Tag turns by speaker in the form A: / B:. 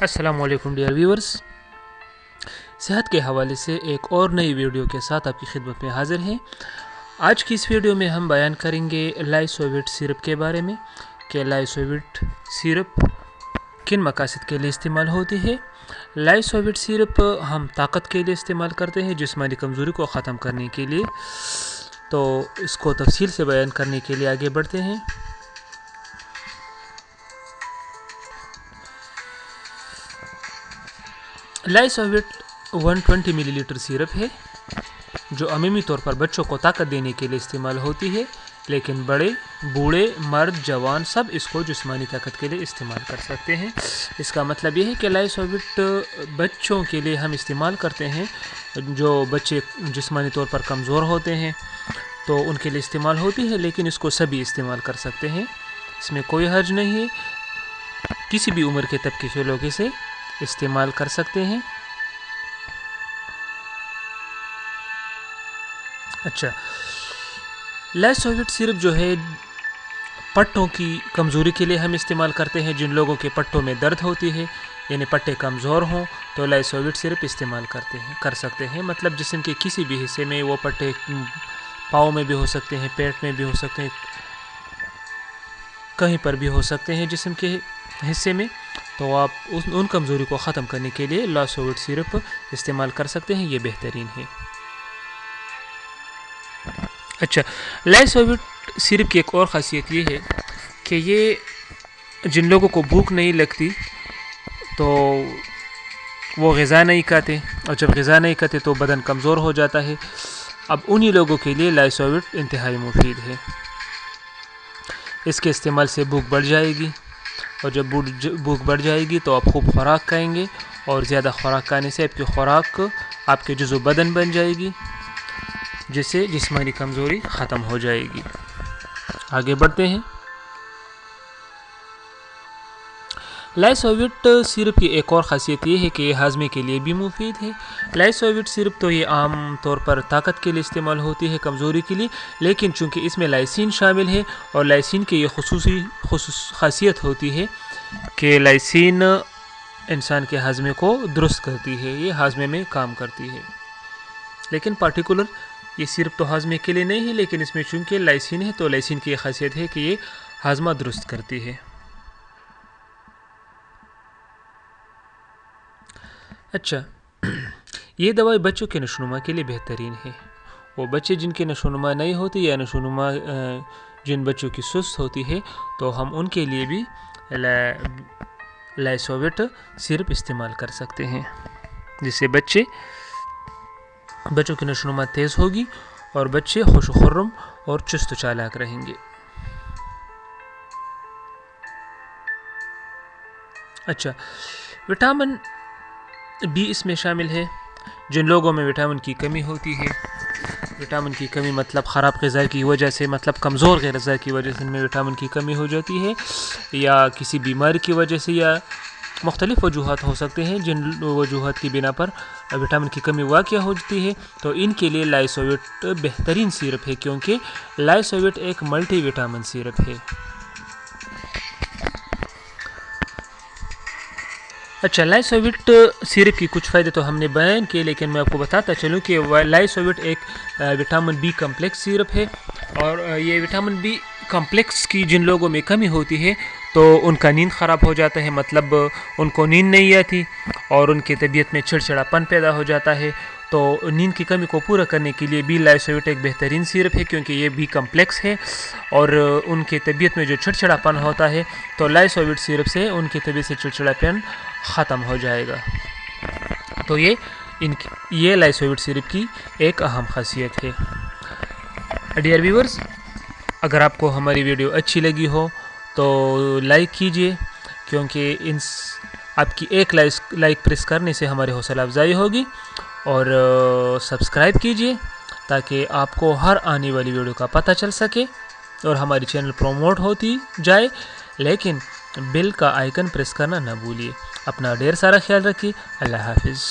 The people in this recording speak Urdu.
A: السلام علیکم ڈیئر ویورز، صحت کے حوالے سے ایک اور نئی ویڈیو کے ساتھ آپ کی خدمت میں حاضر ہیں۔ آج کی اس ویڈیو میں ہم بیان کریں گے لائسوویٹ سیرپ کے بارے میں کہ لائسوویٹ سیرپ کن مقاصد کے لیے استعمال ہوتی ہے۔ لائسوویٹ سیرپ ہم طاقت کے لیے استعمال کرتے ہیں، جسمانی کمزوری کو ختم کرنے کے لیے۔ تو اس کو تفصیل سے بیان کرنے کے لیے آگے بڑھتے ہیں۔ لائسوویٹ 120 ملی لیٹر سیرپ ہے جو عمومی طور پر بچوں کو طاقت دینے کے لیے استعمال ہوتی ہے، لیکن بڑے، بوڑھے، مرد، جوان سب اس کو جسمانی طاقت کے لیے استعمال کر سکتے ہیں۔ اس کا مطلب یہ ہے کہ لائسوویٹ بچوں کے لیے ہم استعمال کرتے ہیں، جو بچے جسمانی طور پر کمزور ہوتے ہیں تو ان کے لیے استعمال ہوتی ہے، لیکن اس کو سبھی استعمال کر سکتے ہیں، اس میں کوئی حرج نہیں ہے، کسی بھی عمر کے طبقے کے لوگ اسے استعمال کر سکتے ہیں۔ اچھا، لائسوویٹ سیرپ جو ہے پٹوں کی کمزوری کے لیے ہم استعمال کرتے ہیں۔ جن لوگوں کے پٹوں میں درد ہوتی ہے، یعنی پٹے کمزور ہوں، تو لائسوویٹ سیرپ استعمال کر سکتے ہیں۔ مطلب جسم کے کسی بھی حصے میں وہ پٹے پاؤں میں بھی ہو سکتے ہیں، پیٹ میں بھی ہو سکتے ہیں، کہیں پر بھی ہو سکتے ہیں جسم کے حصے میں، تو آپ ان کمزوری کو ختم کرنے کے لیے لائسوویٹ سیرپ استعمال کر سکتے ہیں، یہ بہترین ہے۔ اچھا، لائسوویٹ سیرپ کی ایک اور خاصیت یہ ہے کہ یہ جن لوگوں کو بھوک نہیں لگتی تو وہ غذا نہیں کھاتے، اور جب غذا نہیں کھاتے تو بدن کمزور ہو جاتا ہے، اب انہی لوگوں کے لیے لائسوویٹ انتہائی مفید ہے۔ اس کے استعمال سے بھوک بڑھ جائے گی، اور جب بھوک بڑھ جائے گی تو آپ خوب خوراک کھائیں گے، اور زیادہ خوراک کھانے سے آپ کی خوراک آپ کے جزو بدن بن جائے گی، جس سے جسمانی کمزوری ختم ہو جائے گی۔ آگے بڑھتے ہیں۔ لائسوویٹ سیرپ کی ایک اور خاصیت یہ ہے کہ یہ ہاضمے کے لیے بھی مفید ہے۔ لائسوویٹ سیرپ تو یہ عام طور پر طاقت کے لیے استعمال ہوتی ہے، کمزوری کے لیے، لیکن چونکہ اس میں لائسین شامل ہے، اور لائسین کی یہ خاصیت ہوتی ہے کہ لائسین انسان کے ہاضمے کو درست کرتی ہے، یہ ہاضمے میں کام کرتی ہے۔ لیکن پارٹیکولر یہ سیرپ تو ہاضمے کے لیے نہیں ہے، لیکن اس میں چونکہ لائسین ہے تو لائسین کی یہ خاصیت ہے کہ یہ ہاضمہ درست کرتی ہے۔ اچھا، یہ دوائی بچوں کے نشوونما کے لیے بہترین ہے۔ وہ بچے جن کے نشوونما نہیں ہوتی یا نشوونما جن بچوں کی سست ہوتی ہے، تو ہم ان کے لیے بھی لائسوویٹ سیرپ استعمال کر سکتے ہیں، جس سے بچوں کی نشوونما تیز ہوگی اور بچے خوش و خرم اور چست و چالاک رہیں گے۔ اچھا، وٹامن بی اس میں شامل ہے۔ جن لوگوں میں وٹامن کی کمی ہوتی ہے، وٹامن کی کمی مطلب خراب غذا کی وجہ سے، مطلب کمزور غذا کی وجہ سے ان میں وٹامن کی کمی ہو جاتی ہے، یا کسی بیماری کی وجہ سے، یا مختلف وجوہات ہو سکتے ہیں، جن وجوہات کی بنا پر وٹامن کی کمی واقع ہوتی ہے، تو ان کے لیے لائسوویٹ بہترین سیرپ ہے، کیونکہ لائسوویٹ ایک ملٹی وٹامن سیرپ ہے۔ اچھا، لائسوویٹ سیرپ کی کچھ فائدے تو ہم نے بیان کیے، لیکن میں آپ کو بتاتا چلوں کہ لائسوویٹ ایک وٹامن بی کمپلیکس سیرپ ہے، اور یہ وٹامن بی کمپلیکس کی جن لوگوں میں کمی ہوتی ہے تو ان کا نیند خراب ہو جاتا ہے، مطلب ان کو نیند نہیں آتی، اور ان کی طبیعت میں چڑچڑاپن پیدا ہو جاتا ہے۔ تو نیند کی کمی کو پورا کرنے کے لیے بھی لائسوویٹ ایک بہترین سیرپ ہے، کیونکہ یہ بھی کمپلیکس ہے، اور ان کے طبیعت میں جو چڑچڑاپن ہوتا ہے تو لائسوویٹ سیرپ سے ان کی طبیعت سے چڑچڑاپن ختم ہو جائے گا۔ تو یہ لائسوویٹ سیرپ کی ایک اہم خاصیت ہے۔ ڈیئر ویورز، اگر آپ کو ہماری ویڈیو اچھی لگی ہو تو لائک کیجئے، کیونکہ آپ کی ایک لائک پریس کرنے سے ہماری حوصلہ افزائی ہوگی، اور سبسکرائب کیجئے تاکہ آپ کو ہر آنے والی ویڈیو کا پتہ چل سکے اور ہماری چینل پروموٹ ہوتی جائے، لیکن بیل کا آئیکن پریس کرنا نہ بھولیے۔ اپنا ڈھیر سارا خیال رکھیے۔ اللہ حافظ۔